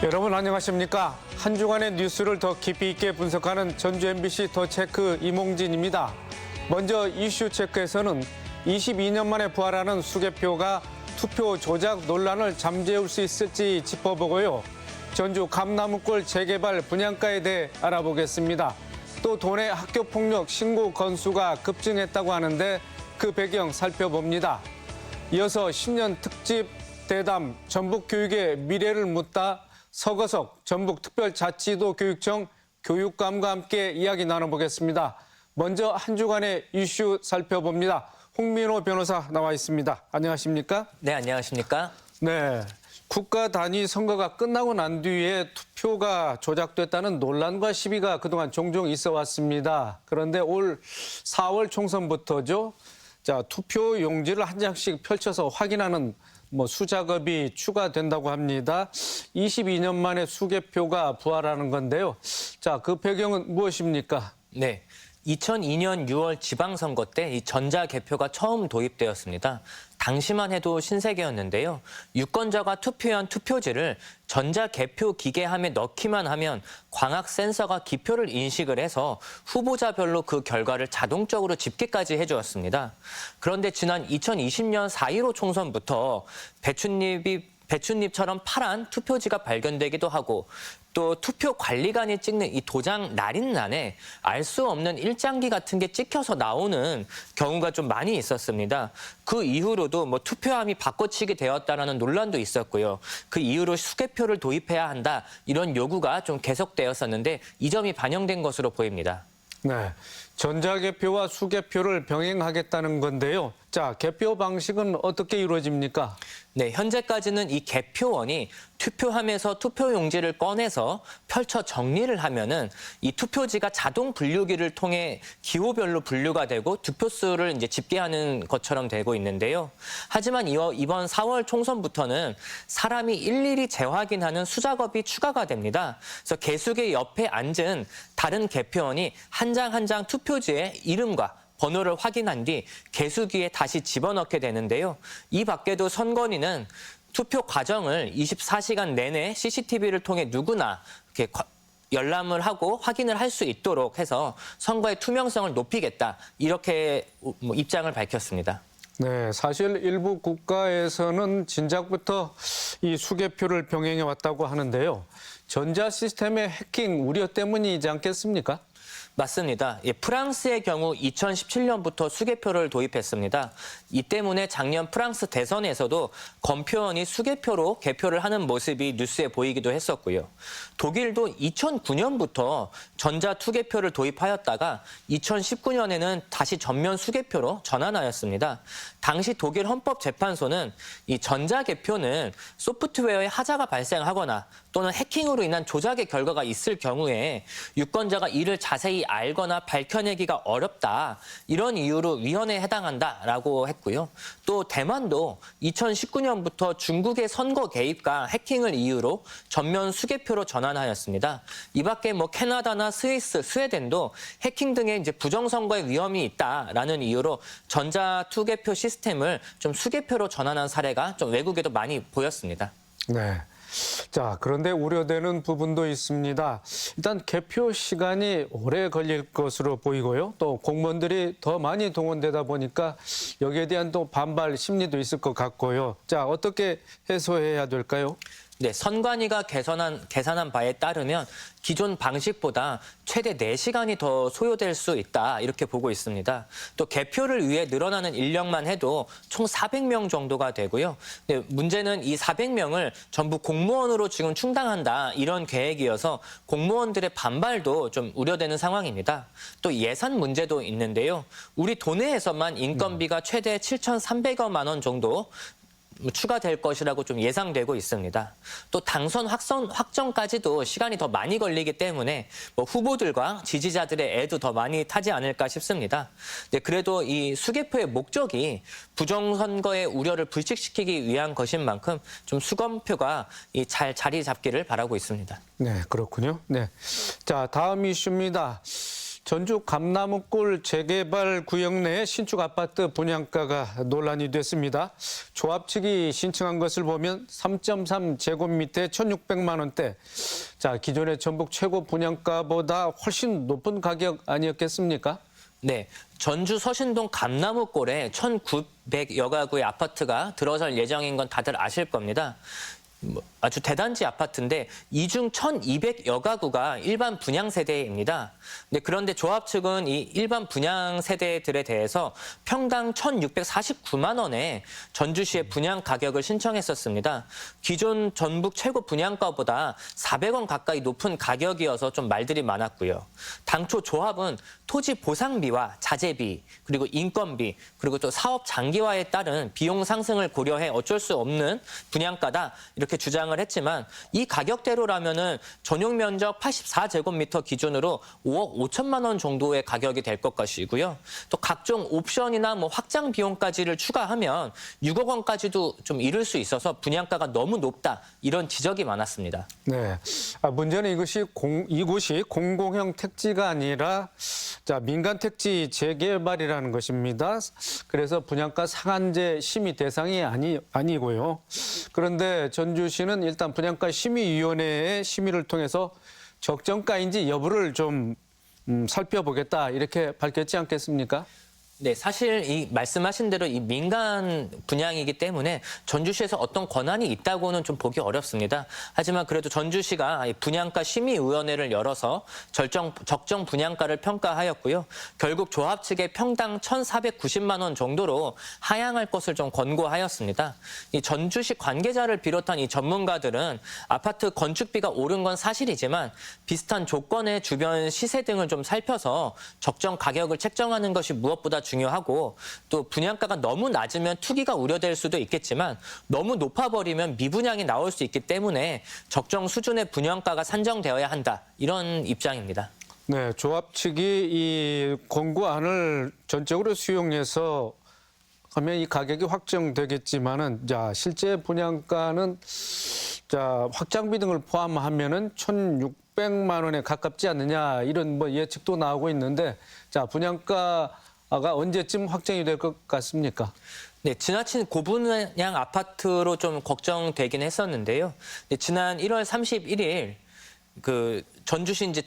여러분 안녕하십니까? 한 주간의 뉴스를 더 깊이 있게 분석하는 전주 MBC 더 체크 이몽진입니다. 먼저 이슈 체크에서는 22년 만에 부활하는 수개표가 투표 조작 논란을 잠재울 수 있을지 짚어보고요. 전주 감나무골 재개발 분양가에 대해 알아보겠습니다. 또 도내 학교폭력 신고 건수가 급증했다고 하는데 그 배경 살펴봅니다. 이어서 10년 특집 대담 전북교육의 미래를 묻다 서거석 전북특별자치도 교육청 교육감과 함께 이야기 나눠보겠습니다. 먼저 한 주간의 이슈 살펴봅니다. 홍민호 변호사 나와 있습니다. 안녕하십니까? 네, 안녕하십니까? 네, 국가 단위 선거가 끝나고 난 뒤에 투표가 조작됐다는 논란과 시비가 그동안 종종 있어 왔습니다. 그런데 올 4월 총선부터죠. 자, 투표 용지를 한 장씩 펼쳐서 확인하는 수작업이 추가된다고 합니다. 22년 만에 수개표가 부활하는 건데요. 자, 그 배경은 무엇입니까? 네. 2002년 6월 지방선거 때 이 전자개표가 처음 도입되었습니다. 당시만 해도 신세계였는데요. 유권자가 투표한 투표지를 전자개표 기계함에 넣기만 하면 광학 센서가 기표를 인식을 해서 후보자별로 그 결과를 자동적으로 집계까지 해주었습니다. 그런데 지난 2020년 4.15 총선부터 배춧잎처럼 파란 투표지가 발견되기도 하고 또 투표 관리관이 찍는 이 도장 날인란에 알 수 없는 일장기 같은 게 찍혀서 나오는 경우가 좀 많이 있었습니다. 그 이후로도 투표함이 바꿔치기 되었다라는 논란도 있었고요. 그 이후로 수개표를 도입해야 한다 이런 요구가 좀 계속되었었는데 이 점이 반영된 것으로 보입니다. 네, 전자개표와 수개표를 병행하겠다는 건데요. 자, 개표 방식은 어떻게 이루어집니까? 네, 현재까지는 이 개표원이 투표함에서 투표용지를 꺼내서 펼쳐 정리를 하면은 이 투표지가 자동 분류기를 통해 기호별로 분류가 되고 득표수를 이제 집계하는 것처럼 되고 있는데요. 하지만 이번 4월 총선부터는 사람이 일일이 재확인하는 수작업이 추가가 됩니다. 그래서 개수기 옆에 앉은 다른 개표원이 한 장 한 장 투표지의 이름과 번호를 확인한 뒤 개수기에 다시 집어넣게 되는데요. 이 밖에도 선관위는 투표 과정을 24시간 내내 CCTV를 통해 누구나 이렇게 열람을 하고 확인을 할 수 있도록 해서 선거의 투명성을 높이겠다 이렇게 입장을 밝혔습니다. 네, 사실 일부 국가에서는 진작부터 이 수개표를 병행해 왔다고 하는데요. 전자 시스템의 해킹 우려 때문이지 않겠습니까? 맞습니다. 프랑스의 경우 2017년부터 수개표를 도입했습니다. 이 때문에 작년 프랑스 대선에서도 검표원이 수개표로 개표를 하는 모습이 뉴스에 보이기도 했었고요. 독일도 2009년부터 전자 투개표를 도입하였다가 2019년에는 다시 전면 수개표로 전환하였습니다. 당시 독일 헌법재판소는 이 전자개표는 소프트웨어에 하자가 발생하거나 또는 해킹으로 인한 조작의 결과가 있을 경우에 유권자가 이를 자세히 알거나 밝혀내기가 어렵다. 이런 이유로 위헌에 해당한다라고 했고요. 또 대만도 2019년부터 중국의 선거 개입과 해킹을 이유로 전면 수개표로 전환하였습니다. 이 밖에 캐나다나 스위스, 스웨덴도 해킹 등의 이제 부정선거의 위험이 있다라는 이유로 전자 투개표 시스템을 좀 수개표로 전환한 사례가 좀 외국에도 많이 보였습니다. 네. 자, 그런데 우려되는 부분도 있습니다. 일단 개표 시간이 오래 걸릴 것으로 보이고요. 또 공무원들이 더 많이 동원되다 보니까 여기에 대한 또 반발 심리도 있을 것 같고요. 자, 어떻게 해소해야 될까요? 네, 선관위가 계산한 바에 따르면 기존 방식보다 최대 4시간이 더 소요될 수 있다 이렇게 보고 있습니다. 또 개표를 위해 늘어나는 인력만 해도 총 400명 정도가 되고요. 네, 문제는 이 400명을 전부 공무원으로 지금 충당한다 이런 계획이어서 공무원들의 반발도 좀 우려되는 상황입니다. 또 예산 문제도 있는데요. 우리 도내에서만 인건비가 최대 7,300여만 원 정도 추가될 것이라고 좀 예상되고 있습니다. 또 당선 확정까지도 시간이 더 많이 걸리기 때문에 후보들과 지지자들의 애도 더 많이 타지 않을까 싶습니다. 네, 그래도 이 수개표의 목적이 부정선거의 우려를 불식시키기 위한 것인 만큼 좀 수검표가 잘 자리 잡기를 바라고 있습니다. 네, 그렇군요. 네. 자, 다음 이슈입니다. 전주 감나무골 재개발 구역 내 신축 아파트 분양가가 논란이 됐습니다. 조합 측이 신청한 것을 보면 3.3제곱미터에 1,600만 원대. 자, 기존의 전북 최고 분양가보다 훨씬 높은 가격 아니었겠습니까? 네, 전주 서신동 감나무골에 1,900여 가구의 아파트가 들어설 예정인 건 다들 아실 겁니다. 아주 대단지 아파트인데 이 중 1,200여 가구가 일반 분양 세대입니다. 네, 그런데 조합 측은 이 일반 분양 세대들에 대해서 평당 1,649만 원에 전주시의 분양 가격을 신청했었습니다. 기존 전북 최고 분양가보다 400원 가까이 높은 가격이어서 좀 말들이 많았고요. 당초 조합은 토지 보상비와 자재비, 그리고 인건비, 그리고 또 사업 장기화에 따른 비용 상승을 고려해 어쩔 수 없는 분양가다 이렇게 주장을 했지만 이 가격대로라면은 전용 면적 84제곱미터 기준으로 5억 5천만 원 정도의 가격이 될 것 것이고요. 또 각종 옵션이나 뭐 확장 비용까지를 추가하면 6억 원까지도 좀 이를 수 있어서 분양가가 너무 높다 이런 지적이 많았습니다. 네. 문제는 이곳이 공공형 택지가 아니라 민간 택지 재개발이라는 것입니다. 그래서 분양가 상한제 심의 대상이 아니고요. 그런데 전주시는 일단 분양가 심의위원회의 심의를 통해서 적정가인지 여부를 좀 살펴보겠다 이렇게 밝혔지 않겠습니까? 네, 사실 이 말씀하신 대로 이 민간 분양이기 때문에 전주시에서 어떤 권한이 있다고는 좀 보기 어렵습니다. 하지만 그래도 전주시가 이 분양가 심의위원회를 열어서 적정 분양가를 평가하였고요. 결국 조합 측의 평당 1,490만 원 정도로 하향할 것을 좀 권고하였습니다. 이 전주시 관계자를 비롯한 이 전문가들은 아파트 건축비가 오른 건 사실이지만 비슷한 조건의 주변 시세 등을 좀 살펴서 적정 가격을 책정하는 것이 무엇보다 중요하고 또 분양가가 너무 낮으면 투기가 우려될 수도 있겠지만 너무 높아버리면 미분양이 나올 수 있기 때문에 적정 수준의 분양가가 산정되어야 한다. 이런 입장입니다. 네, 조합 측이 이 권고안을 전적으로 수용해서 하면 이 가격이 확정되겠지만은 실제 분양가는 확장비 등을 포함하면은 1,600만 원에 가깝지 않느냐 이런 예측도 나오고 있는데 분양가가 언제쯤 확정이 될 것 같습니까? 네, 지나친 고분양 아파트로 좀 걱정되긴 했었는데요. 네, 지난 1월 31일 전주시 이제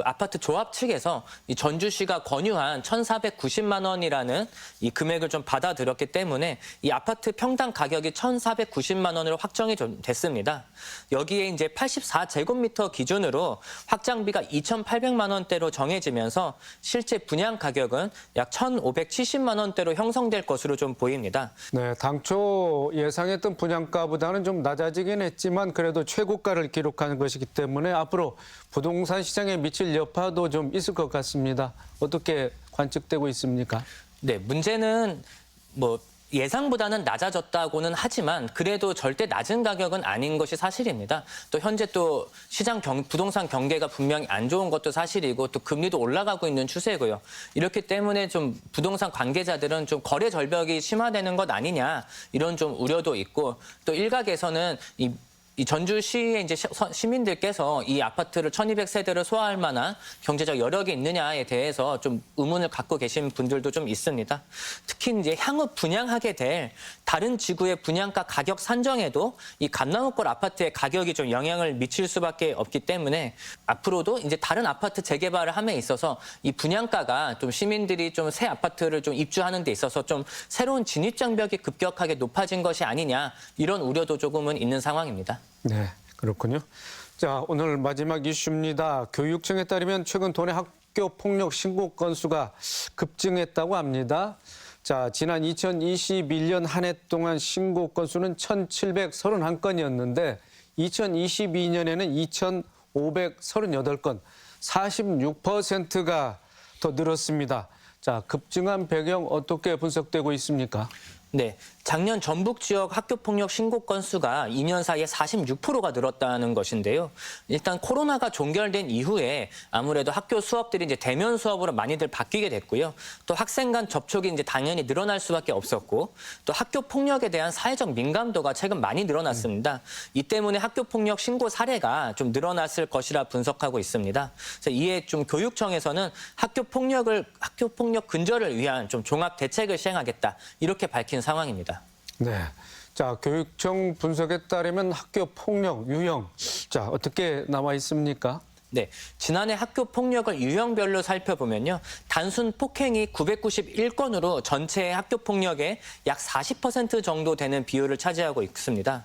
아파트 조합 측에서 이 전주시가 권유한 1,490만 원이라는 이 금액을 좀 받아들였기 때문에 이 아파트 평당 가격이 1,490만 원으로 확정이 좀 됐습니다. 여기에 이제 84제곱미터 기준으로 확장비가 2,800만 원대로 정해지면서 실제 분양 가격은 약 1,570만 원대로 형성될 것으로 좀 보입니다. 네, 당초 예상했던 분양가보다는 좀 낮아지긴 했지만 그래도 최고가를 기록하는 것이기 때문에 앞으로 부동산 시장에 미칠 여파도 좀 있을 것 같습니다. 어떻게 관측되고 있습니까? 네, 문제는 예상보다는 낮아졌다고는 하지만 그래도 절대 낮은 가격은 아닌 것이 사실입니다. 또 현재 또 부동산 경계가 분명히 안 좋은 것도 사실이고 또 금리도 올라가고 있는 추세고요. 이렇기 때문에 좀 부동산 관계자들은 좀 거래 절벽이 심화되는 것 아니냐 이런 좀 우려도 있고 또 일각에서는 이 전주시의 이제 시민들께서 이 아파트를 1,200세대를 소화할 만한 경제적 여력이 있느냐에 대해서 좀 의문을 갖고 계신 분들도 좀 있습니다. 특히 이제 향후 분양하게 될 다른 지구의 분양가 가격 산정에도 이 감나무골 아파트의 가격이 좀 영향을 미칠 수밖에 없기 때문에 앞으로도 이제 다른 아파트 재개발을 함에 있어서 이 분양가가 좀 시민들이 좀 새 아파트를 좀 입주하는 데 있어서 좀 새로운 진입 장벽이 급격하게 높아진 것이 아니냐 이런 우려도 조금은 있는 상황입니다. 네, 그렇군요. 오늘 마지막 이슈입니다. 교육청에 따르면 최근 도내 학교 폭력 신고 건수가 급증했다고 합니다. 지난 2021년 한 해 동안 신고 건수는 1,731건이었는데 2022년에는 2,538건, 46%가 더 늘었습니다. 급증한 배경 어떻게 분석되고 있습니까? 네, 작년 전북 지역 학교폭력 신고 건수가 2년 사이에 46%가 늘었다는 것인데요. 일단 코로나가 종결된 이후에 아무래도 학교 수업들이 이제 대면 수업으로 많이들 바뀌게 됐고요. 또 학생 간 접촉이 이제 당연히 늘어날 수밖에 없었고, 또 학교 폭력에 대한 사회적 민감도가 최근 많이 늘어났습니다. 이 때문에 학교 폭력 신고 사례가 좀 늘어났을 것이라 분석하고 있습니다. 그래서 이에 좀 교육청에서는 학교 폭력 근절을 위한 좀 종합 대책을 시행하겠다, 이렇게 밝힌 상황입니다. 네. 자, 교육청 분석에 따르면 학교 폭력 유형. 자, 어떻게 나와 있습니까? 네, 지난해 학교 폭력을 유형별로 살펴보면요. 단순 폭행이 991건으로 전체 학교 폭력의 약 40% 정도 되는 비율을 차지하고 있습니다.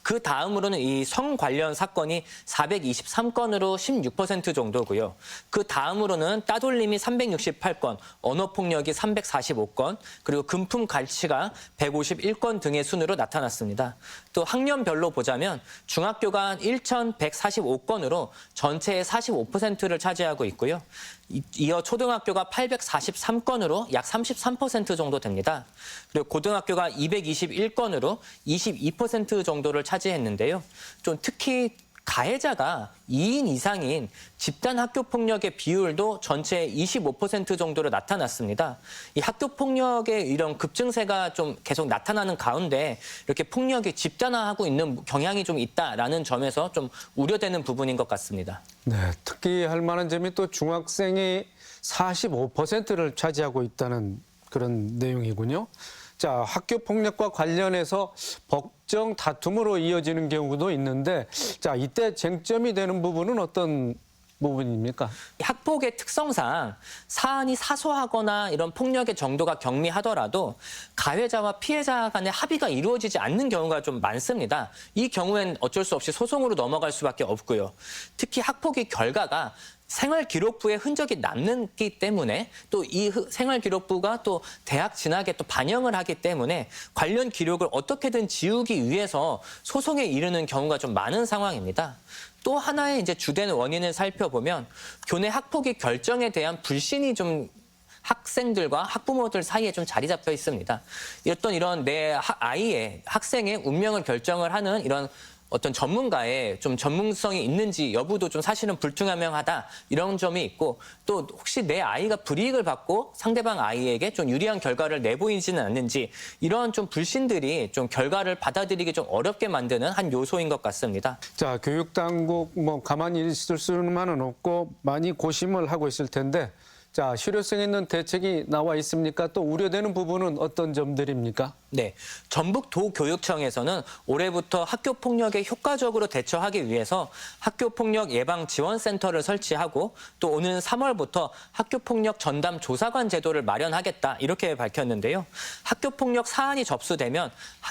그 다음으로는 이 성 관련 사건이 423건으로 16% 정도고요. 그 다음으로는 따돌림이 368건, 언어폭력이 345건, 그리고 금품 갈취가 151건 등의 순으로 나타났습니다. 또 학년별로 보자면 중학교가 1,145건으로 전체의 45%를 차지하고 있고요. 이어 초등학교가 843건으로 약 33% 정도 됩니다. 그리고 고등학교가 221건으로 22% 정도를 차지했는데요. 좀 특히 가해자가 2인 이상인 집단 학교 폭력의 비율도 전체의 25% 정도로 나타났습니다. 이 학교 폭력의 이런 급증세가 좀 계속 나타나는 가운데 이렇게 폭력이 집단화하고 있는 경향이 좀 있다라는 점에서 좀 우려되는 부분인 것 같습니다. 네, 특히 할 만한 점이 또 중학생이 45%를 차지하고 있다는 그런 내용이군요. 자, 학교 폭력과 관련해서 법정 다툼으로 이어지는 경우도 있는데, 자, 이때 쟁점이 되는 부분은 어떤 부분입니까? 학폭의 특성상 사안이 사소하거나 이런 폭력의 정도가 경미하더라도 가해자와 피해자 간의 합의가 이루어지지 않는 경우가 좀 많습니다. 이 경우엔 어쩔 수 없이 소송으로 넘어갈 수밖에 없고요. 특히 학폭의 결과가 생활기록부에 흔적이 남기 때문에 또 이 생활기록부가 또 대학 진학에 또 반영을 하기 때문에 관련 기록을 어떻게든 지우기 위해서 소송에 이르는 경우가 좀 많은 상황입니다. 또 하나의 이제 주된 원인을 살펴보면 교내 학폭의 결정에 대한 불신이 좀 학생들과 학부모들 사이에 좀 자리 잡혀 있습니다. 이런 내 아이의 학생의 운명을 결정을 하는 이런 어떤 전문가의 좀 전문성이 있는지 여부도 좀 사실은 불투명하다, 이런 점이 있고, 또 혹시 내 아이가 불이익을 받고 상대방 아이에게 좀 유리한 결과를 내보이지는 않는지, 이런 좀 불신들이 좀 결과를 받아들이기 좀 어렵게 만드는 한 요소인 것 같습니다. 자, 교육당국 가만히 있을 수만은 없고 많이 고심을 하고 있을 텐데, 자, 실효성 있는 대책이 나와 있습니까? 또 우려되는 부분은 어떤 점들입니까? 네, 전북도교육청에서는 올해부터 학교 폭력에 효과적으로 대처하기 위해서 학교 폭력 예방 지원센터를 설치하고, 또 오는 3월부터 학교 폭력 전담 조사관 제도를 마련하겠다, 이렇게 밝혔는데요. 학교 폭력 사안이 접수되면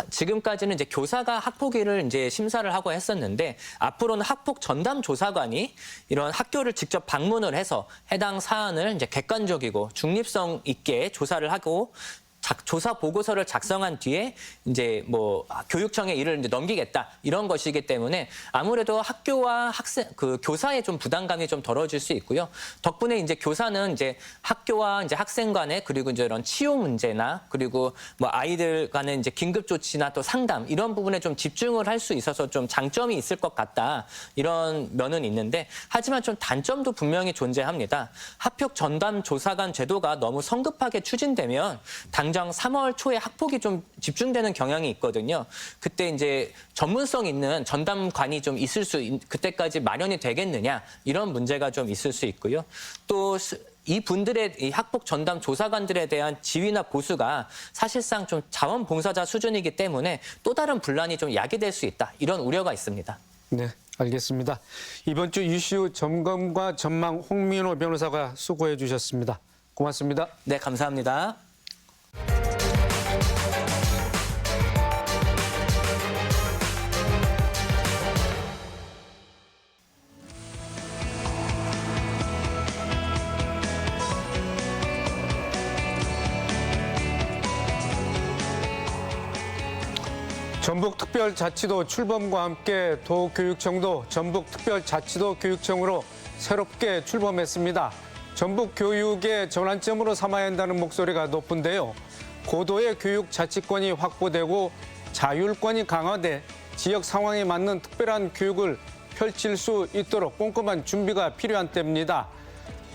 지금까지는 이제 교사가 학폭위를 이제 심사를 하고 했었는데, 앞으로는 학폭 전담 조사관이 이런 학교를 직접 방문을 해서 해당 사안을 이제 객관적이고 중립성 있게 조사를 하고 조사 보고서를 작성한 뒤에 이제 교육청에 이를 이제 넘기겠다, 이런 것이기 때문에 아무래도 학교와 교사의 좀 부담감이 좀 덜어질 수 있고요. 덕분에 이제 교사는 이제 학교와 이제 학생 간의, 그리고 이제 이런 치유 문제나, 그리고 아이들 간의 이제 긴급 조치나 또 상담, 이런 부분에 좀 집중을 할 수 있어서 좀 장점이 있을 것 같다, 이런 면은 있는데, 하지만 좀 단점도 분명히 존재합니다. 학폭 전담 조사관 제도가 너무 성급하게 추진되면 당장 3월 초에 학폭이 좀 집중되는 경향이 있거든요. 그때 이제 전문성 있는 전담관이 좀 그때까지 마련이 되겠느냐, 이런 문제가 좀 있을 수 있고요. 또 이 분들의 이 학폭 전담 조사관들에 대한 지위나 보수가 사실상 좀 자원봉사자 수준이기 때문에 또 다른 분란이 좀 야기될 수 있다, 이런 우려가 있습니다. 네, 알겠습니다. 이번 주 이슈 점검과 전망 홍민호 변호사가 수고해 주셨습니다. 고맙습니다. 네, 감사합니다. 전북특별자치도 출범과 함께 도교육청도 전북특별자치도 교육청으로 새롭게 출범했습니다. 전북 교육의 전환점으로 삼아야 한다는 목소리가 높은데요. 고도의 교육 자치권이 확보되고 자율권이 강화돼 지역 상황에 맞는 특별한 교육을 펼칠 수 있도록 꼼꼼한 준비가 필요한 때입니다.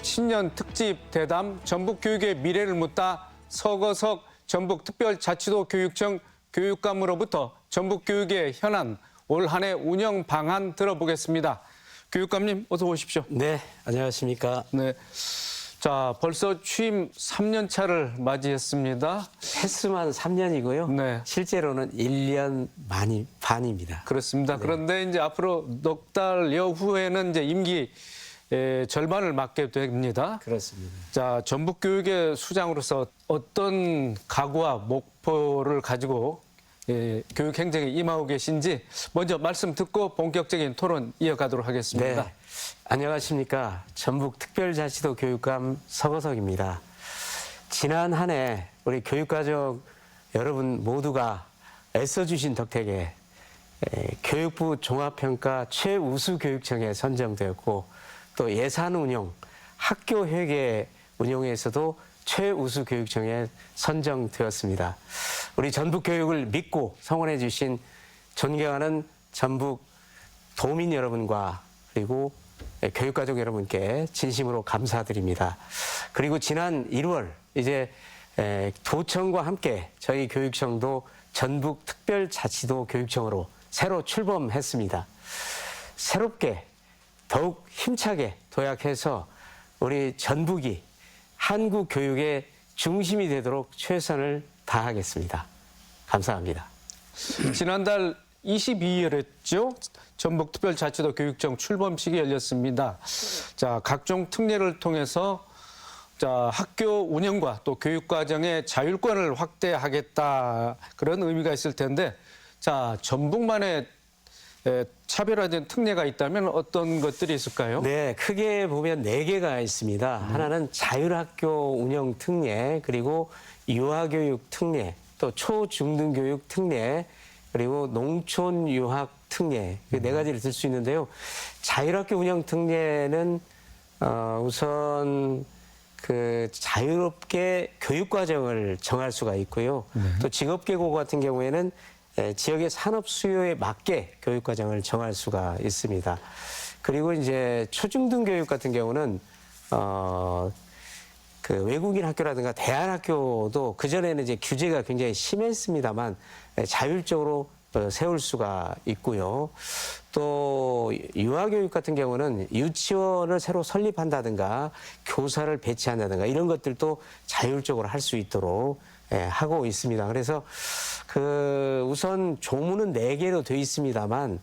신년 특집 대담 전북교육의 미래를 묻다 서거석 전북특별자치도 교육청 교육감으로부터 전북교육의 현안, 올 한 해 운영 방안 들어보겠습니다. 교육감님 어서 오십시오. 네, 안녕하십니까. 네. 자, 벌써 취임 3년 차를 맞이했습니다. 횟수만 3년이고요. 네. 실제로는 1년 반입니다. 그렇습니다. 그런데 이제 앞으로 넉 달여 후에는 이제 임기 절반을 맡게 됩니다. 그렇습니다. 자, 전북교육의 수장으로서 어떤 각오와 목표를 가지고 교육 행정에 임하고 계신지 먼저 말씀 듣고 본격적인 토론 이어가도록 하겠습니다. 네, 안녕하십니까. 전북특별자치도 교육감 서거석입니다. 지난 한 해 우리 교육가족 여러분 모두가 애써주신 덕택에 교육부 종합평가 최우수 교육청에 선정되었고 또 예산 운영, 학교 회계 운영에서도 최우수 교육청에 선정되었습니다. 우리 전북 교육을 믿고 성원해 주신 존경하는 전북 도민 여러분과 그리고 교육가족 여러분께 진심으로 감사드립니다. 그리고 지난 1월 이제 도청과 함께 저희 교육청도 전북특별자치도 교육청으로 새로 출범했습니다. 새롭게 더욱 힘차게 도약해서 우리 전북이 한국 교육의 중심이 되도록 최선을 다하겠습니다. 감사합니다. 지난달 22일이었죠. 전북특별자치도 교육청 출범식이 열렸습니다. 자, 각종 특례를 통해서 자, 학교 운영과 또 교육과정의 자율권을 확대하겠다 그런 의미가 있을 텐데 자, 전북만의 차별화된 특례가 있다면 어떤 것들이 있을까요? 네, 크게 보면 4개가 있습니다. 하나는 자율학교 운영 특례, 그리고 유아교육 특례, 또 초중등교육 특례, 그리고 농촌 유학 특례, 그 4가지를 들 수 있는데요. 자율학교 운영 특례는 우선 그 자유롭게 교육과정을 정할 수가 있고요. 또 직업계고 같은 경우에는 지역의 산업 수요에 맞게 교육과정을 정할 수가 있습니다. 그리고 이제 초중등 교육 같은 경우는 그 외국인 학교라든가 대안학교도 그전에는 이제 규제가 굉장히 심했습니다만 자율적으로 세울 수가 있고요. 또 유아교육 같은 경우는 유치원을 새로 설립한다든가 교사를 배치한다든가 이런 것들도 자율적으로 할 수 있도록 하고 있습니다. 그래서 그 우선 조문은 4개로 되어 있습니다만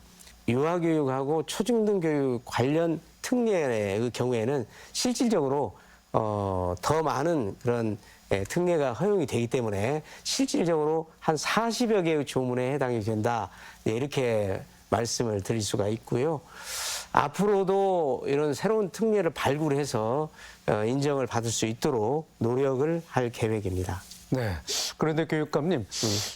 유아교육하고 초중등 교육 관련 특례의 경우에는 실질적으로 더 많은 그런 특례가 허용이 되기 때문에 실질적으로 한 40여 개의 조문에 해당이 된다. 이렇게 말씀을 드릴 수가 있고요. 앞으로도 이런 새로운 특례를 발굴해서 인정을 받을 수 있도록 노력을 할 계획입니다. 네. 그런데 교육감님,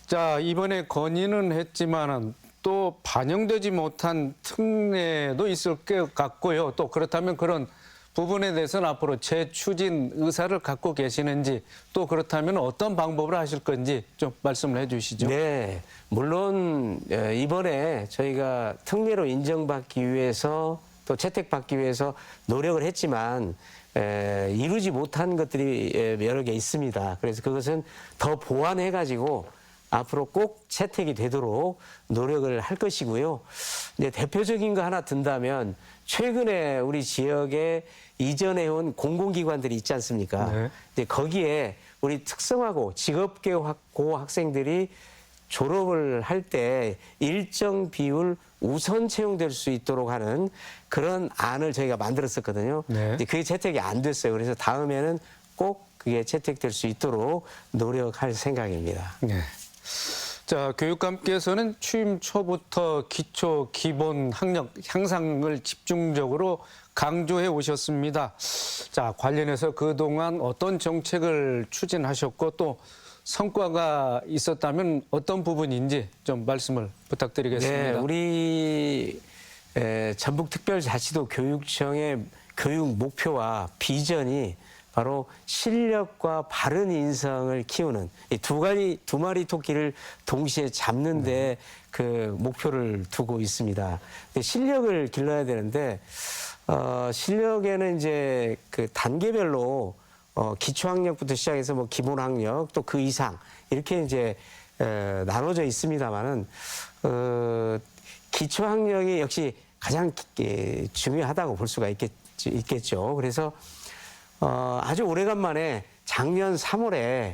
자, 이번에 건의는 했지만은 또 반영되지 못한 특례도 있을 것 같고요. 또 그렇다면 그런 부분에 대해서는 앞으로 재추진 의사를 갖고 계시는지 또 그렇다면 어떤 방법으로 하실 건지 좀 말씀을 해 주시죠. 네. 물론 이번에 저희가 특례로 인정받기 위해서 또 채택받기 위해서 노력을 했지만 이루지 못한 것들이 여러 개 있습니다. 그래서 그것은 더 보완해가지고 앞으로 꼭 채택이 되도록 노력을 할 것이고요. 이제 대표적인 거 하나 든다면 최근에 우리 지역에 이전해온 공공기관들이 있지 않습니까? 네. 이제 거기에 우리 특성화고 직업계고 학생들이 졸업을 할 때 일정 비율 우선 채용될 수 있도록 하는 그런 안을 저희가 만들었었거든요. 네. 이제 그게 채택이 안 됐어요. 그래서 다음에는 꼭 그게 채택될 수 있도록 노력할 생각입니다. 네. 자, 교육감께서는 취임 초부터 기초 기본 학력 향상을 집중적으로 강조해 오셨습니다. 자, 관련해서 그동안 어떤 정책을 추진하셨고 또 성과가 있었다면 어떤 부분인지 좀 말씀을 부탁드리겠습니다. 네, 우리 전북특별자치도 교육청의 교육 목표와 비전이 바로 실력과 바른 인성을 키우는 이 두 마리 토끼를 동시에 잡는데 그 목표를 두고 있습니다. 실력을 길러야 되는데 실력에는 이제 그 단계별로 기초학력부터 시작해서 뭐 기본학력 또 그 이상 이렇게 이제 나눠져 있습니다만은 기초학력이 역시 가장 중요하다고 볼 수가 있겠죠. 그래서 아주 오래간만에 작년 3월에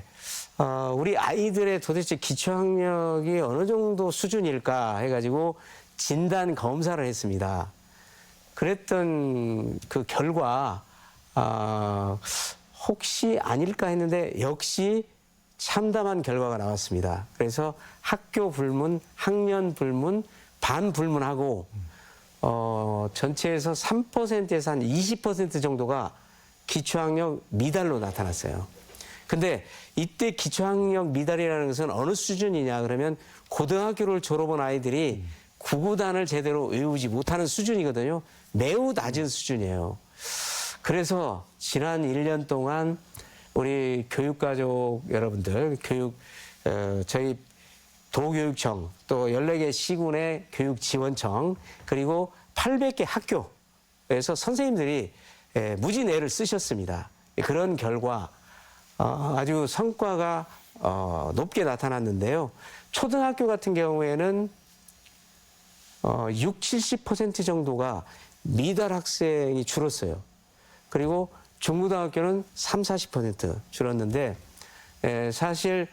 우리 아이들의 도대체 기초학력이 어느 정도 수준일까 해가지고 진단 검사를 했습니다. 그랬던 그 결과 혹시 아닐까 했는데 역시 참담한 결과가 나왔습니다. 그래서 학교 불문, 학년 불문, 반 불문하고 전체에서 3%에서 한 20% 정도가 기초학력 미달로 나타났어요. 근데 이때 기초학력 미달이라는 것은 어느 수준이냐 그러면 고등학교를 졸업한 아이들이 구구단을 제대로 외우지 못하는 수준이거든요. 매우 낮은 수준이에요. 그래서 지난 1년 동안 우리 교육가족 여러분들, 저희 도교육청, 또 14개 시군의 교육지원청, 그리고 800개 학교에서 선생님들이 무진 애를 쓰셨습니다. 그런 결과 아주 성과가 높게 나타났는데요. 초등학교 같은 경우에는 60~70% 정도가 미달 학생이 줄었어요. 그리고 중고등학교는 30~40% 줄었는데 사실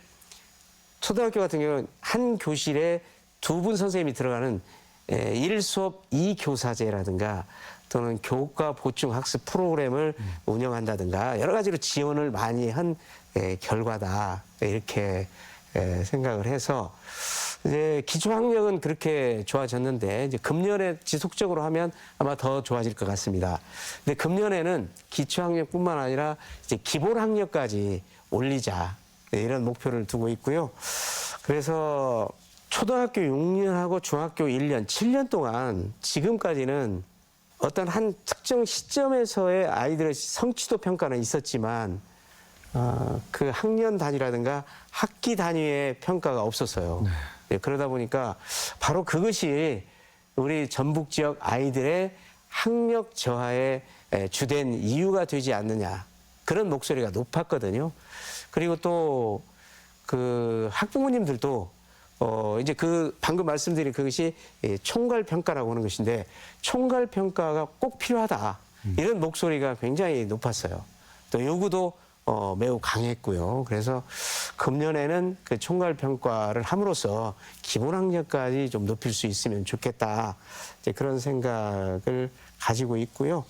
초등학교 같은 경우는 한 교실에 2분 선생님이 들어가는 1수업 2교사제라든가 또는 교과 보충 학습 프로그램을 운영한다든가 여러 가지로 지원을 많이 한 결과다 이렇게 생각을 해서 이제 기초학력은 그렇게 좋아졌는데 이제 금년에 지속적으로 하면 아마 더 좋아질 것 같습니다. 근데 금년에는 기초학력뿐만 아니라 이제 기본학력까지 올리자 이런 목표를 두고 있고요. 그래서 초등학교 6년하고 중학교 1년, 7년 동안 지금까지는 어떤 한 특정 시점에서의 아이들의 성취도 평가는 있었지만 그 학년 단위라든가 학기 단위의 평가가 없었어요. 네, 그러다 보니까 바로 그것이 우리 전북 지역 아이들의 학력 저하의 주된 이유가 되지 않느냐 그런 목소리가 높았거든요. 그리고 또 그 학부모님들도 이제 그 방금 말씀드린 그것이 총괄 평가라고 하는 것인데 총괄 평가가 꼭 필요하다 이런 목소리가 굉장히 높았어요. 또 요구도 매우 강했고요. 그래서 금년에는 그 총괄 평가를 함으로써 기본 학력까지 좀 높일 수 있으면 좋겠다. 이제 그런 생각을 가지고 있고요.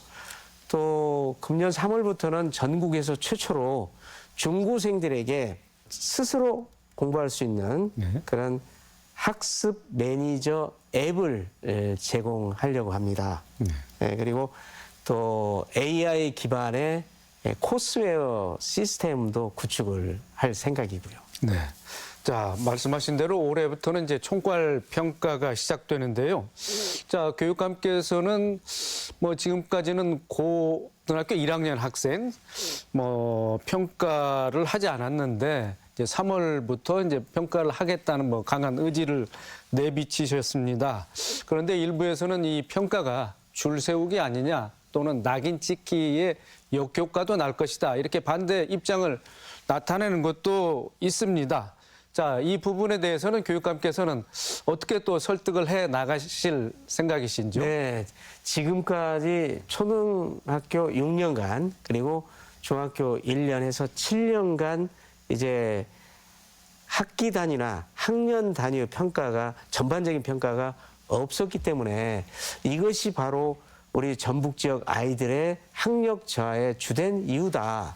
또 금년 3월부터는 전국에서 최초로 중고생들에게 스스로 공부할 수 있는 그런 학습 매니저 앱을 제공하려고 합니다. 그리고 또 AI 기반의 코스웨어 시스템도 구축을 할 생각이고요. 네. 자, 말씀하신 대로 올해부터는 이제 총괄 평가가 시작되는데요. 자, 교육감께서는 뭐 지금까지는 고등학교 1학년 학생 뭐 평가를 하지 않았는데 이제 3월부터 이제 평가를 하겠다는 뭐 강한 의지를 내비치셨습니다. 그런데 일부에서는 이 평가가 줄 세우기 아니냐 또는 낙인 찍기의 역효과도 날 것이다. 이렇게 반대 입장을 나타내는 것도 있습니다. 자, 이 부분에 대해서는 교육감께서는 어떻게 또 설득을 해 나가실 생각이신지요? 네, 지금까지 초등학교 6년간 그리고 중학교 1년에서 7년간 이제 학기 단위나 학년 단위의 평가가 전반적인 평가가 없었기 때문에 이것이 바로 우리 전북 지역 아이들의 학력 저하의 주된 이유다.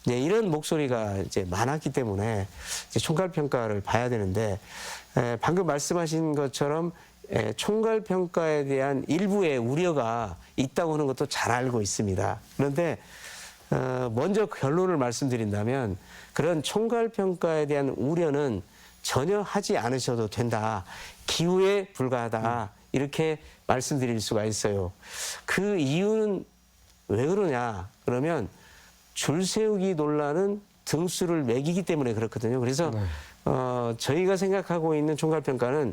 네, 이런 목소리가 이제 많았기 때문에 이제 총괄 평가를 봐야 되는데 방금 말씀하신 것처럼 총괄 평가에 대한 일부의 우려가 있다고 하는 것도 잘 알고 있습니다. 그런데 먼저 결론을 말씀드린다면 그런 총괄 평가에 대한 우려는 전혀 하지 않으셔도 된다. 기우에 불과하다. 이렇게 말씀드릴 수가 있어요. 그 이유는 왜 그러냐? 그러면 줄 세우기 논란은 등수를 매기기 때문에 그렇거든요. 그래서 저희가 생각하고 있는 총괄평가는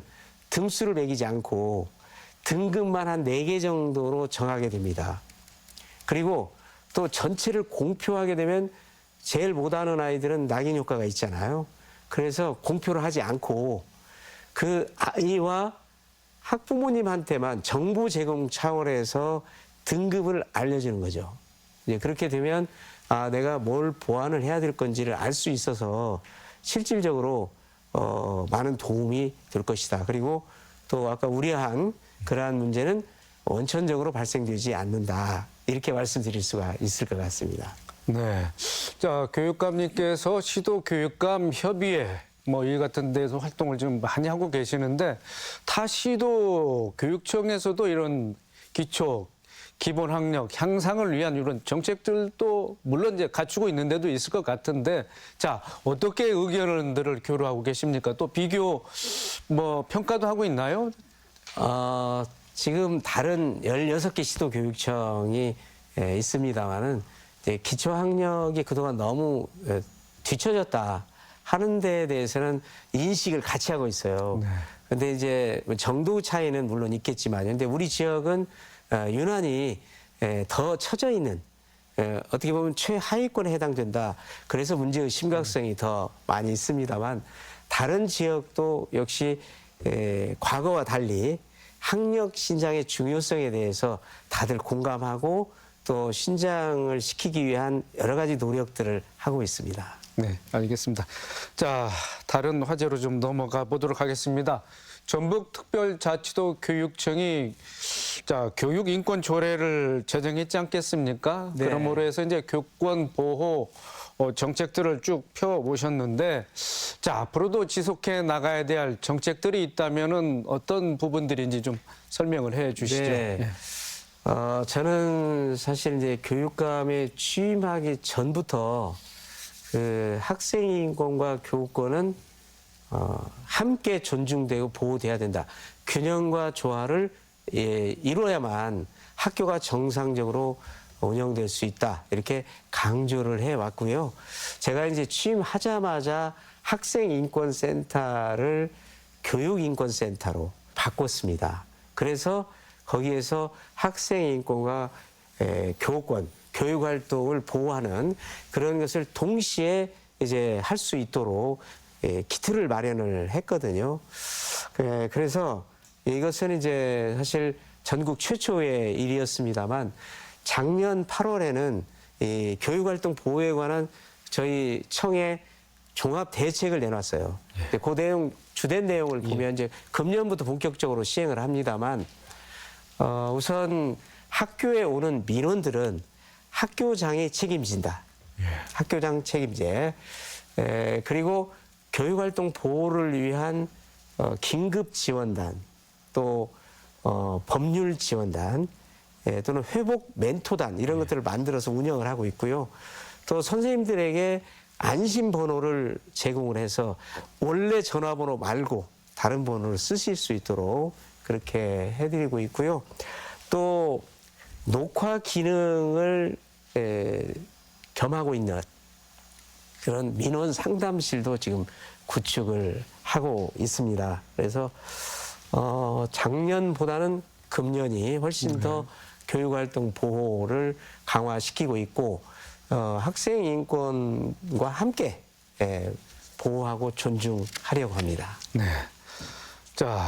등수를 매기지 않고 등급만 한 4개 정도로 정하게 됩니다. 그리고 또 전체를 공표하게 되면 제일 못하는 아이들은 낙인 효과가 있잖아요. 그래서 공표를 하지 않고 그 아이와 학부모님한테만 정보 제공 차원에서 등급을 알려주는 거죠. 이제 그렇게 되면 내가 뭘 보완을 해야 될 건지를 알 수 있어서 실질적으로 많은 도움이 될 것이다. 그리고 또 아까 우려한 그러한 문제는 원천적으로 발생되지 않는다. 이렇게 말씀드릴 수가 있을 것 같습니다. 네. 자, 교육감님께서 시도교육감 협의회 이 같은 데서 활동을 좀 많이 하고 계시는데 타 시도 교육청에서도 이런 기초 기본 학력 향상을 위한 이런 정책들도 물론 이제 갖추고 있는 데도 있을 것 같은데 자, 어떻게 의견들을 교류하고 계십니까? 또 비교 평가도 하고 있나요? 지금 다른 16개 시도 교육청이 있습니다만은 기초 학력이 그동안 너무 뒤처졌다 하는 데에 대해서는 인식을 같이 하고 있어요. 근데 이제 정도 차이는 물론 있겠지만 근데 우리 지역은 유난히 더 처져 있는 어떻게 보면 최하위권에 해당된다. 그래서 문제의 심각성이 더 많이 있습니다만 다른 지역도 역시 과거와 달리 학력 신장의 중요성에 대해서 다들 공감하고 또 신장을 시키기 위한 여러 가지 노력들을 하고 있습니다. 네, 알겠습니다. 자, 다른 화제로 좀 넘어가 보도록 하겠습니다. 전북특별자치도 교육청이 교육인권 조례를 제정했지 않겠습니까? 네. 그러므로 해서 이제 교권 보호 정책들을 쭉 펴보셨는데 자, 앞으로도 지속해 나가야 될 정책들이 있다면은 어떤 부분들인지 좀 설명을 해 주시죠. 네. 예. 저는 사실 이제 교육감에 취임하기 전부터 그 학생인권과 교권은 함께 존중되고 보호돼야 된다. 균형과 조화를 이루어야만 학교가 정상적으로 운영될 수 있다. 이렇게 강조를 해왔고요. 제가 이제 취임하자마자 학생인권센터를 교육인권센터로 바꿨습니다. 그래서 거기에서 학생인권과 교권, 교육활동을 보호하는 그런 것을 동시에 이제 할 수 있도록 기틀을 마련을 했거든요. 그래서 이것은 이제 사실 전국 최초의 일이었습니다만 작년 8월에는 이 교육활동 보호에 관한 저희 청의 종합 대책을 내놨어요. 그 내용, 주된 내용을 보면 이제 금년부터 본격적으로 시행을 합니다만 우선 학교에 오는 민원들은 학교장이 책임진다. 학교장 책임제. 그리고 교육활동 보호를 위한 긴급 지원단, 또 법률 지원단, 또는 회복 멘토단 이런 것들을 만들어서 운영을 하고 있고요. 또 선생님들에게 안심 번호를 제공을 해서 원래 전화번호 말고 다른 번호를 쓰실 수 있도록 그렇게 해드리고 있고요. 또 녹화 기능을 겸하고 있는 그런 민원 상담실도 지금 구축을 하고 있습니다. 그래서 작년보다는 금년이 훨씬 더 교육활동 보호를 강화시키고 있고 학생 인권과 함께 보호하고 존중하려고 합니다. 네. 자,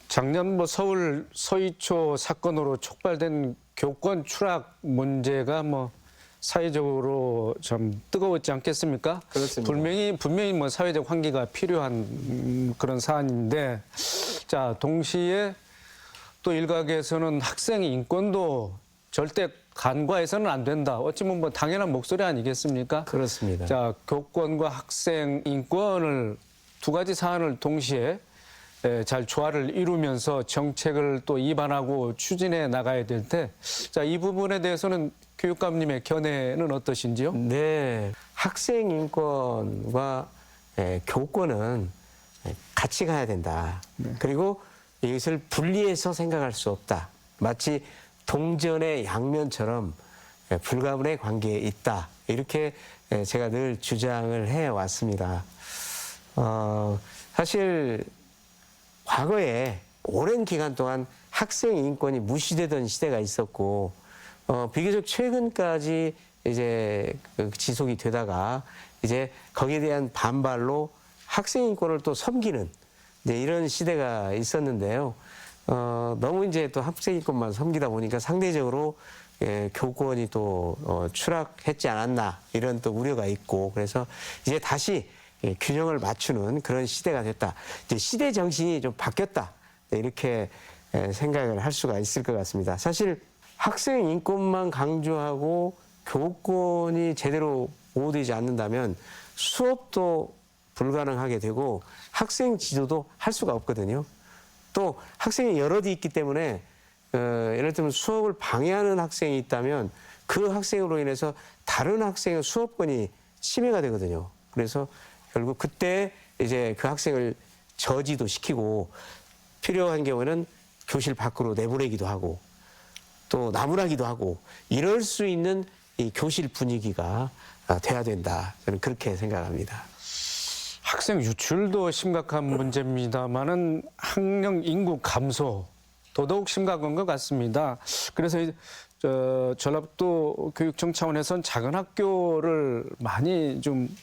작년 서울 서희초 사건으로 촉발된 교권 추락 문제가 사회적으로 좀 뜨거웠지 않겠습니까? 그렇습니다. 분명히 사회적 환기가 필요한 그런 사안인데, 자, 동시에 또 일각에서는 학생 인권도 절대 간과해서는 안 된다. 어찌 보면 당연한 목소리 아니겠습니까? 그렇습니다. 자, 교권과 학생 인권을 두 가지 사안을 동시에 잘 조화를 이루면서 정책을 또 입안하고 추진해 나가야 될 때, 자, 이 부분에 대해서는 교육감님의 견해는 어떠신지요? 네. 학생 인권과 교권은 같이 가야 된다. 그리고 이것을 분리해서 생각할 수 없다. 마치 동전의 양면처럼 불가분의 관계에 있다. 이렇게 제가 늘 주장을 해왔습니다. 사실 과거에 오랜 기간 동안 학생 인권이 무시되던 시대가 있었고 비교적 최근까지 이제 지속이 되다가 이제 거기에 대한 반발로 학생 인권을 또 섬기는 이런 시대가 있었는데요. 너무 이제 또 학생 인권만 섬기다 보니까 상대적으로 교권이 또 추락했지 않았나 이런 또 우려가 있고 그래서 이제 다시 균형을 맞추는 그런 시대가 됐다. 이제 시대 정신이 좀 바뀌었다. 이렇게 생각을 할 수가 있을 것 같습니다. 사실 학생 인권만 강조하고 교권이 제대로 보호되지 않는다면 수업도 불가능하게 되고 학생 지도도 할 수가 없거든요. 또 학생이 여럿이 있기 때문에 예를 들면 수업을 방해하는 학생이 있다면 그 학생으로 인해서 다른 학생의 수업권이 침해가 되거든요. 그래서 결국 그때 이제 그 학생을 저지도 시키고 필요한 경우는 교실 밖으로 내보내기도 하고 또 나무라기도 하고 이럴 수 있는 이 교실 분위기가 돼야 된다. 저는 그렇게 생각합니다. 학생 유출도 심각한 문제입니다만은 학령 인구 감소 더더욱 심각한 것 같습니다. 그래서 전라북도 교육청 차원에서는 작은 학교를 많이 좀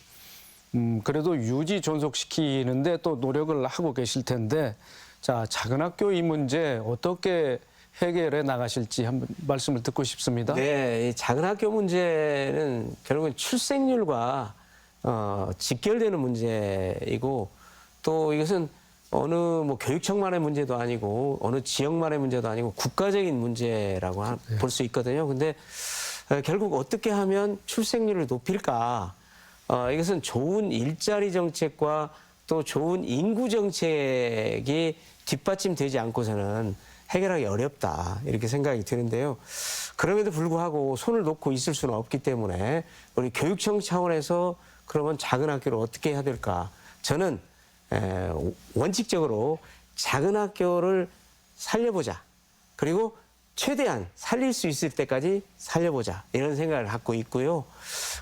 그래도 유지 존속시키는데 또 노력을 하고 계실 텐데 자 작은 학교 이 문제 어떻게 해결해 나가실지 한번 말씀을 듣고 싶습니다. 네, 이 작은 학교 문제는 결국은 출생률과 직결되는 문제이고 또 이것은 어느 뭐 교육청만의 문제도 아니고 어느 지역만의 문제도 아니고 국가적인 문제라고 볼 수 있거든요. 근데 결국 어떻게 하면 출생률을 높일까? 이것은 좋은 일자리 정책과 또 좋은 인구 정책이 뒷받침되지 않고서는 해결하기 어렵다 이렇게 생각이 드는데요. 그럼에도 불구하고 손을 놓고 있을 수는 없기 때문에 우리 교육청 차원에서 그러면 작은 학교를 어떻게 해야 될까? 저는 원칙적으로 작은 학교를 살려보자. 그리고 최대한 살릴 수 있을 때까지 살려보자. 이런 생각을 갖고 있고요.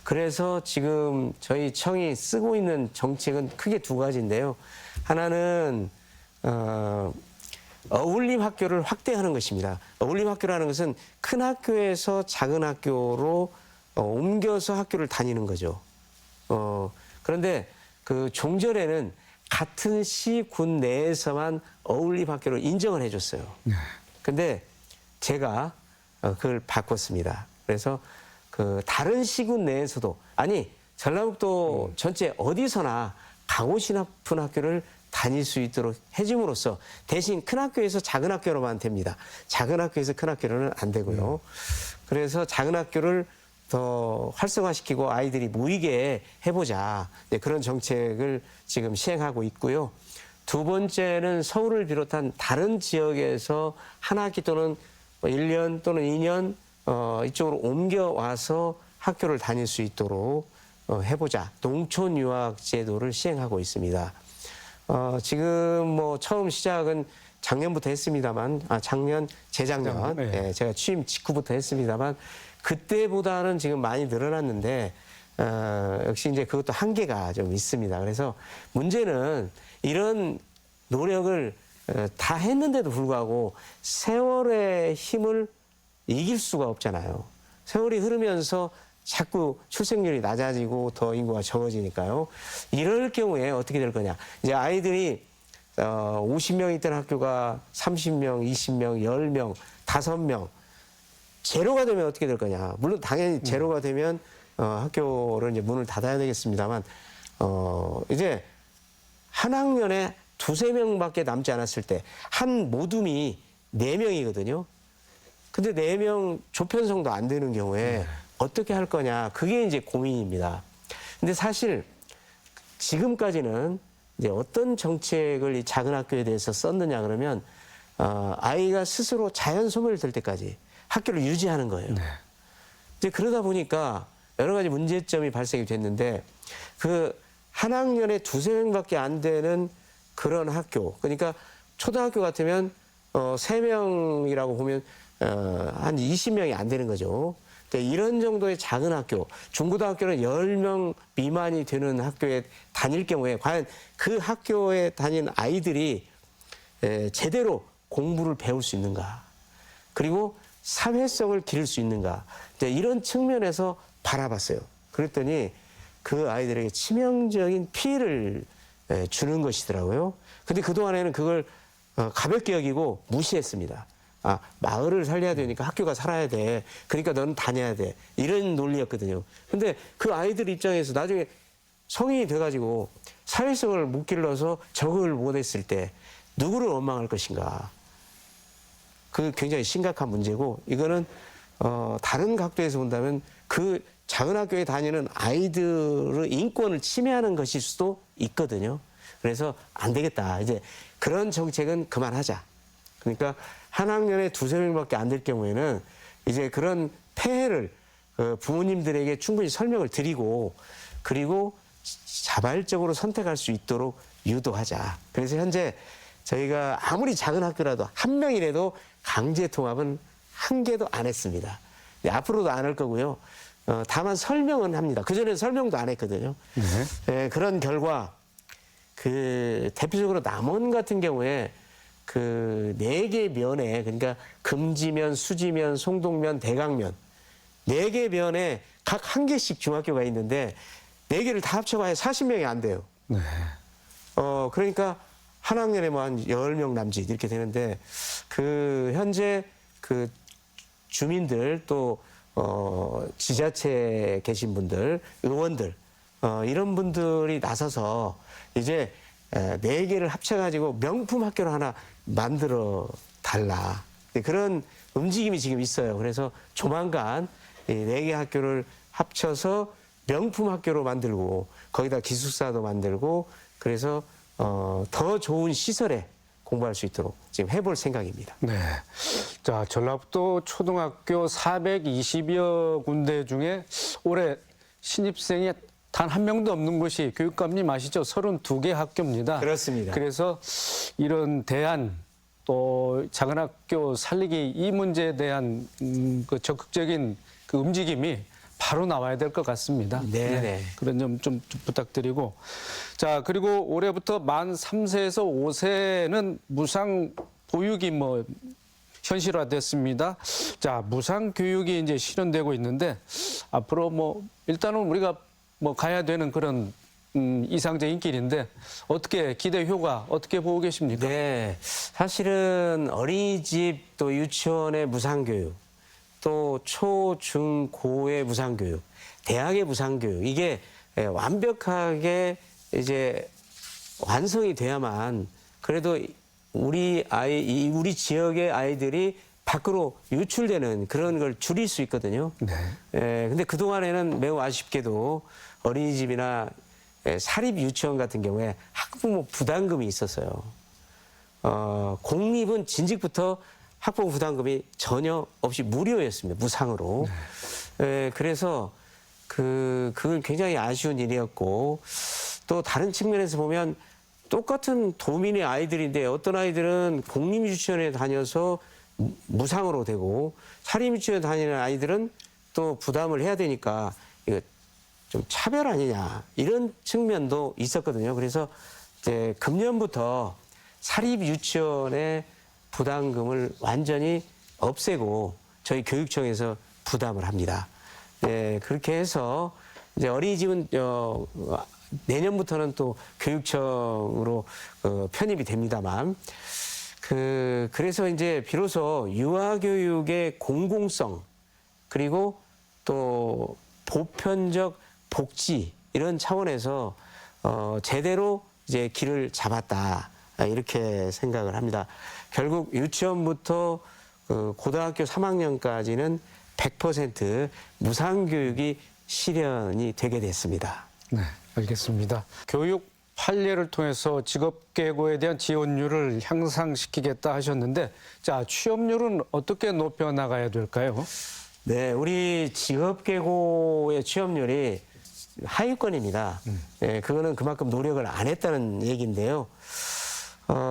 그래서 지금 저희 청이 쓰고 있는 정책은 크게 두 가지인데요. 하나는 어울림 학교를 확대하는 것입니다. 어울림 학교라는 것은 큰 학교에서 작은 학교로 옮겨서 학교를 다니는 거죠. 그런데 그 종전에는 같은 시, 군 내에서만 어울림 학교를 인정을 해줬어요. 근데 제가 그걸 바꿨습니다. 그래서 그 다른 시군 내에서도 아니 전라북도 전체 어디서나 강호신 아픈 학교를 다닐 수 있도록 해줌으로써 대신 큰 학교에서 작은 학교로만 됩니다. 작은 학교에서 큰 학교로는 안 되고요. 그래서 작은 학교를 더 활성화시키고 아이들이 모이게 해보자. 네, 그런 정책을 지금 시행하고 있고요. 두 번째는 서울을 비롯한 다른 지역에서 한 학기 또는 1년 또는 2년 이쪽으로 옮겨와서 학교를 다닐 수 있도록 해보자. 농촌 유학 제도를 시행하고 있습니다. 지금 뭐 처음 시작은 작년부터 했습니다만, 재작년, 네. 제가 취임 직후부터 했습니다만, 그때보다는 지금 많이 늘어났는데, 역시 이제 그것도 한계가 좀 있습니다. 그래서 문제는 이런 노력을 다 했는데도 불구하고 세월의 힘을 이길 수가 없잖아요. 세월이 흐르면서 자꾸 출생률이 낮아지고 더 인구가 적어지니까요. 이럴 경우에 어떻게 될 거냐. 이제 아이들이 50명 있던 학교가 30명, 20명, 10명, 5명. 제로가 되면 어떻게 될 거냐. 물론 당연히 제로가 되면 학교를 이제 문을 닫아야 되겠습니다만 이제 한 학년에 2~3명밖에 남지 않았을 때 한 모둠이 4명이거든요. 근데 4명 조편성도 안 되는 경우에 어떻게 할 거냐. 그게 이제 고민입니다. 근데 사실 지금까지는 이제 어떤 정책을 이 작은 학교에 대해서 썼느냐 그러면 아이가 스스로 자연 소멸 될 때까지 학교를 유지하는 거예요. 이제 그러다 보니까 여러 가지 문제점이 발생이 됐는데 그 한 학년에 2~3명밖에 안 되는 그런 학교. 그러니까 초등학교 같으면 3명이라고 보면 한 20명이 안 되는 거죠. 이런 정도의 작은 학교, 중고등학교는 10명 미만이 되는 학교에 다닐 경우에 과연 그 학교에 다닌 아이들이 제대로 공부를 배울 수 있는가? 그리고 사회성을 기를 수 있는가? 이런 측면에서 바라봤어요. 그랬더니 그 아이들에게 치명적인 피해를 주는 것이더라고요. 근데 그동안에는 그걸 가볍게 여기고 무시했습니다. 아, 마을을 살려야 되니까 학교가 살아야 돼. 그러니까 너는 다녀야 돼. 이런 논리였거든요. 근데 그 아이들 입장에서 나중에 성인이 돼가지고 사회성을 못 길러서 적응을 못했을 때 누구를 원망할 것인가. 그 굉장히 심각한 문제고 이거는 다른 각도에서 본다면 그 작은 학교에 다니는 아이들의 인권을 침해하는 것일 수도 있거든요. 그래서 안 되겠다. 이제 그런 정책은 그만하자. 그러니까 한 학년에 2~3명밖에 안 될 경우에는 이제 그런 폐해를 부모님들에게 충분히 설명을 드리고 그리고 자발적으로 선택할 수 있도록 유도하자. 그래서 현재 저희가 아무리 작은 학교라도 한 명이라도 강제 통합은 한 개도 안 했습니다. 앞으로도 안 할 거고요. 다만 설명은 합니다. 그전에는 설명도 안 했거든요. 그런 결과 그 대표적으로 남원 같은 경우에 그 4개 면에 그러니까 금지면, 수지면, 송동면, 대강면 4개 면에 각 1개씩 중학교가 있는데 4개를 다 합쳐봐야 40명이 안 돼요. 네. 그러니까 한 학년에 뭐 한 10명 남짓 이렇게 되는데 그 현재 그 주민들 또 지자체에 계신 분들, 의원들 이런 분들이 나서서 이제 4개를 합쳐가지고 명품 학교를 하나 만들어 달라. 그런 움직임이 지금 있어요. 그래서 조만간 이 4개 학교를 합쳐서 명품 학교로 만들고 거기다 기숙사도 만들고 그래서 더 좋은 시설에 공부할 수 있도록 지금 해볼 생각입니다. 네. 자, 전라북도 초등학교 420여 군데 중에 올해 신입생이 단 한 명도 없는 곳이 교육감님 아시죠? 32개 학교입니다. 그렇습니다. 그래서 이런 대안 또 작은 학교 살리기 이 문제에 대한 그 적극적인 그 움직임이 바로 나와야 될 것 같습니다. 네네. 그런 점 좀 부탁드리고. 자, 그리고 올해부터 만 3세에서 5세는 무상 보육이 뭐 현실화됐습니다. 자, 무상 교육이 이제 실현되고 있는데 앞으로 뭐 일단은 우리가 뭐 가야 되는 그런 이상적인 길인데 어떻게 기대 효과 어떻게 보고 계십니까? 네. 사실은 어린이집 또 유치원의 무상교육 또 초, 중, 고의 무상교육, 대학의 무상교육 이게 완벽하게 이제 완성이 돼야만 그래도 우리 지역의 아이들이 밖으로 유출되는 그런 걸 줄일 수 있거든요. 네. 근데 그동안에는 매우 아쉽게도 어린이집이나 사립 유치원 같은 경우에 학부모 부담금이 있었어요. 공립은 진즉부터 학부모 부담금이 전혀 없이 무료였습니다. 무상으로. 그래서 그건 굉장히 아쉬운 일이었고 또 다른 측면에서 보면 똑같은 도민의 아이들인데 어떤 아이들은 공립 유치원에 다녀서 무상으로 되고 사립 유치원에 다니는 아이들은 또 부담을 해야 되니까 이거 좀 차별 아니냐 이런 측면도 있었거든요. 그래서 이제 금년부터 사립 유치원의 부담금을 완전히 없애고 저희 교육청에서 부담을 합니다. 네, 그렇게 해서 이제 어린이집은 내년부터는 또 교육청으로 편입이 됩니다만 그래서 이제 비로소 유아교육의 공공성 그리고 또 보편적 복지 이런 차원에서 제대로 이제 길을 잡았다 이렇게 생각을 합니다. 결국 유치원부터 고등학교 3학년까지는 100% 무상교육이 실현이 되게 됐습니다. 네, 알겠습니다. 교육 판례를 통해서 직업계고에 대한 지원율을 향상시키겠다 하셨는데, 자, 취업률은 어떻게 높여 나가야 될까요? 네, 우리 직업계고의 취업률이 하위권입니다. 네, 그거는 그만큼 노력을 안 했다는 얘기인데요.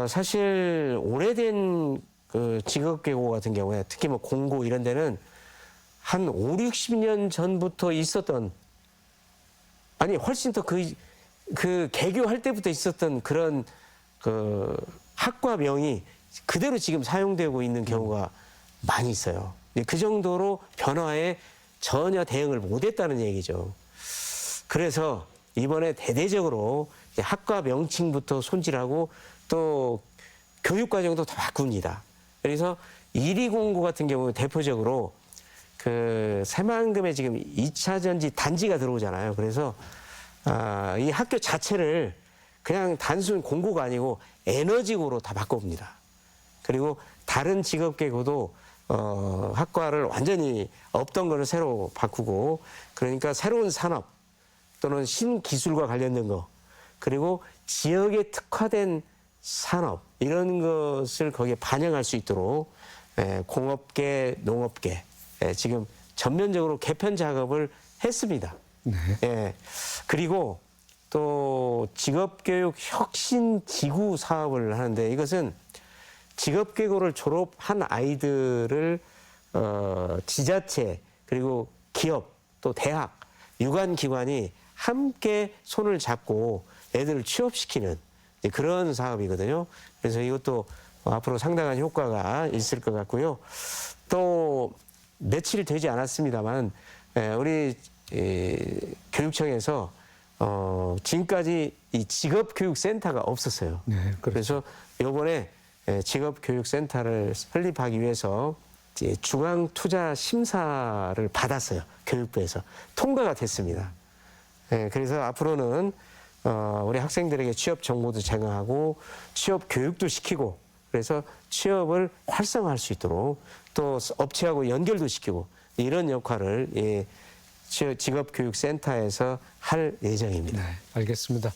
사실 오래된 그 직업계고 같은 경우에 특히 뭐 공고 이런 데는 한 5, 60년 전부터 있었던, 아니 훨씬 더 그 개교할 때부터 있었던 그런 그 학과명이 그대로 지금 사용되고 있는 경우가 많이 있어요. 그 정도로 변화에 전혀 대응을 못했다는 얘기죠. 그래서 이번에 대대적으로 이제 학과 명칭부터 손질하고 또 교육과정도 다 바꿉니다. 그래서 1위 공고 같은 경우 대표적으로 그 새만금에 지금 2차 전지 단지가 들어오잖아요. 그래서 이 학교 자체를 그냥 단순 공고가 아니고 에너지고로 다 바꿉니다. 그리고 다른 직업계고도 학과를 완전히 없던 거를 새로 바꾸고, 그러니까 새로운 산업 또는 신기술과 관련된 거, 그리고 지역에 특화된 산업, 이런 것을 거기에 반영할 수 있도록 공업계, 농업계 지금 전면적으로 개편 작업을 했습니다. 네. 예. 그리고 또 직업교육 혁신 지구 사업을 하는데, 이것은 직업계고를 졸업한 아이들을 지자체 그리고 기업 또 대학 유관기관이 함께 손을 잡고 애들을 취업시키는 그런 사업이거든요. 그래서 이것도 앞으로 상당한 효과가 있을 것 같고요. 또 며칠 되지 않았습니다만 우리 교육청에서 지금까지 이 직업교육센터가 없었어요. 네, 그렇죠. 그래서 이번에 직업교육센터를 설립하기 위해서 중앙투자심사를 받았어요. 교육부에서. 통과가 됐습니다. 그래서 앞으로는 우리 학생들에게 취업 정보도 제공하고 취업 교육도 시키고, 그래서 취업을 활성화할 수 있도록 또 업체하고 연결도 시키고, 이런 역할을 직업교육센터에서 할 예정입니다. 네, 알겠습니다.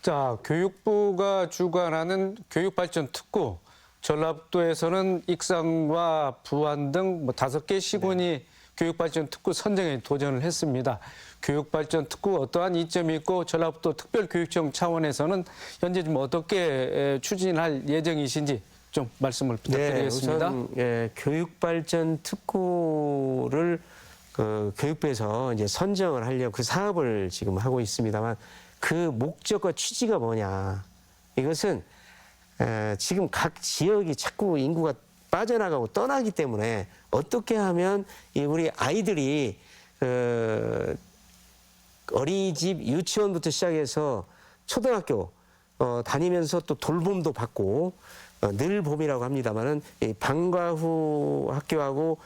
자, 교육부가 주관하는 교육발전특구, 전라북도에서는 익산과 부안 등 5개 시군이 교육발전특구 선정에 도전을 했습니다. 교육발전특구 어떠한 이점이 있고 전라북도 특별교육청 차원에서는 현재 좀 어떻게 추진할 예정이신지 좀 말씀을 부탁드리겠습니다. 네, 우선 교육발전특구를 교육부에서 이제 선정을 하려고 그 사업을 지금 하고 있습니다만, 그 목적과 취지가 뭐냐? 이것은 지금 각 지역이 자꾸 인구가 빠져나가고 떠나기 때문에 어떻게 하면 우리 아이들이 어린이집, 유치원부터 시작해서 초등학교 다니면서 또 돌봄도 받고, 늘 봄이라고 합니다만은 방과 후 학교하고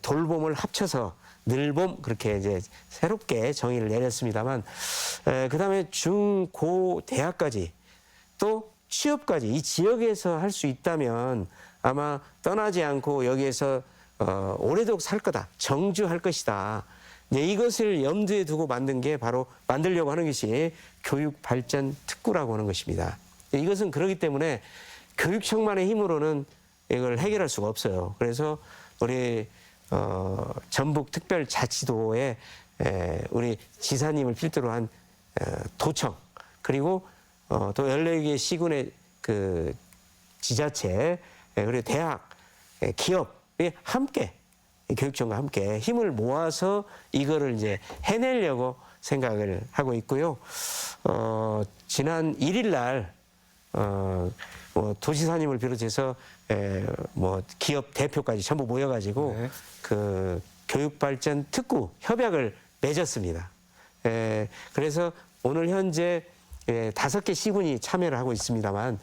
돌봄을 합쳐서 늘봄, 그렇게 이제 새롭게 정의를 내렸습니다만, 그다음에 중, 고, 대학까지 또 취업까지 이 지역에서 할 수 있다면 아마 떠나지 않고 여기에서 오래도록 살 거다, 정주할 것이다. 이것을 염두에 두고 만든 게 바로 만들려고 하는 것이 교육발전특구라고 하는 것입니다. 이것은 그렇기 때문에 교육청만의 힘으로는 이걸 해결할 수가 없어요. 그래서 우리 전북특별자치도에 우리 지사님을 필두로 한 도청, 그리고 또 14개 시군의 그 지자체, 그리고 대학, 기업이 함께, 교육청과 함께 힘을 모아서 이거를 이제 해내려고 생각을 하고 있고요. 지난 1일 날 도지사님을 비롯해서 기업 대표까지 전부 모여가지고 네. 그 교육발전특구 협약을 맺었습니다. 그래서 오늘 현재 5개 시군이 참여를 하고 있습니다만,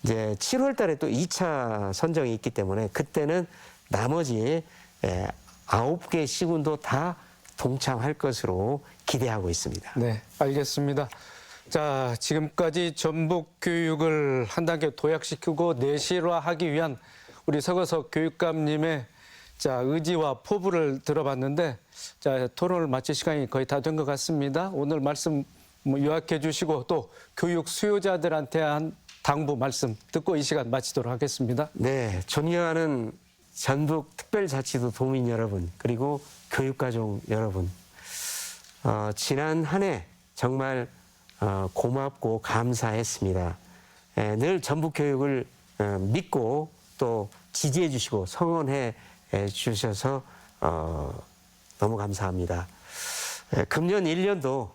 이제 7월 달에 또 2차 선정이 있기 때문에 그때는 나머지 9개 시군도 다 동참할 것으로 기대하고 있습니다. 네, 알겠습니다. 자, 지금까지 전북 교육을 한 단계 도약시키고 내실화하기 위한 우리 서거석 교육감님의 의지와 포부를 들어봤는데, 토론을 마칠 시간이 거의 다 된 것 같습니다. 오늘 말씀 요약해 주시고 또 교육 수요자들한테 한 당부 말씀 듣고 이 시간 마치도록 하겠습니다. 네, 존경하는 전북특별자치도 도민 여러분, 그리고 교육가족 여러분, 지난 한 해 정말 고맙고 감사했습니다. 늘 전북교육을 믿고 또 지지해 주시고 성원해 주셔서 너무 감사합니다. 금년 1년도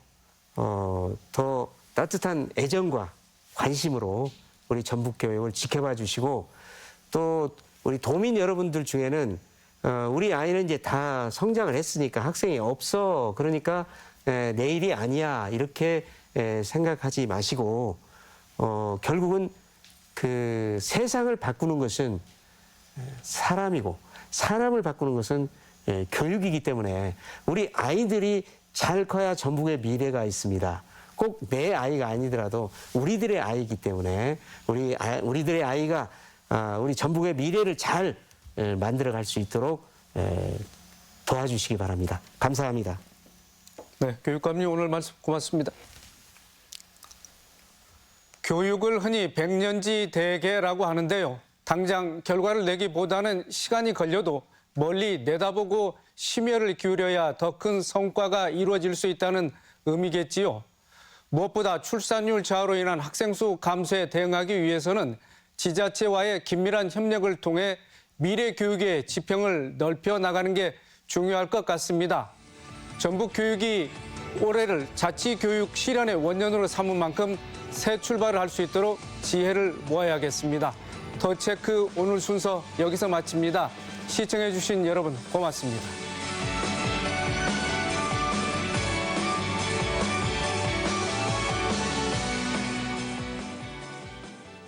더 따뜻한 애정과 관심으로 우리 전북교육을 지켜봐 주시고 또 우리 도민 여러분들 중에는 우리 아이는 이제 다 성장을 했으니까 학생이 없어. 그러니까 내일이 아니야. 이렇게 생각하지 마시고 결국은 그 세상을 바꾸는 것은 사람이고 사람을 바꾸는 것은 교육이기 때문에 우리 아이들이 잘 커야 전북의 미래가 있습니다. 꼭 내 아이가 아니더라도 우리들의 아이이기 때문에 우리들의 아이가 우리 전북의 미래를 잘 만들어갈 수 있도록 도와주시기 바랍니다. 감사합니다. 네, 교육감님 오늘 말씀 고맙습니다. 교육을 흔히 백년지 대계라고 하는데요. 당장 결과를 내기보다는 시간이 걸려도 멀리 내다보고 심혈을 기울여야 더 큰 성과가 이루어질 수 있다는 의미겠지요. 무엇보다 출산율 저하로 인한 학생 수 감소에 대응하기 위해서는 지자체와의 긴밀한 협력을 통해 미래 교육의 지평을 넓혀 나가는 게 중요할 것 같습니다. 전북 교육이 올해를 자치교육 실현의 원년으로 삼은 만큼 새 출발을 할 수 있도록 지혜를 모아야겠습니다. 더 체크 오늘 순서 여기서 마칩니다. 시청해주신 여러분 고맙습니다.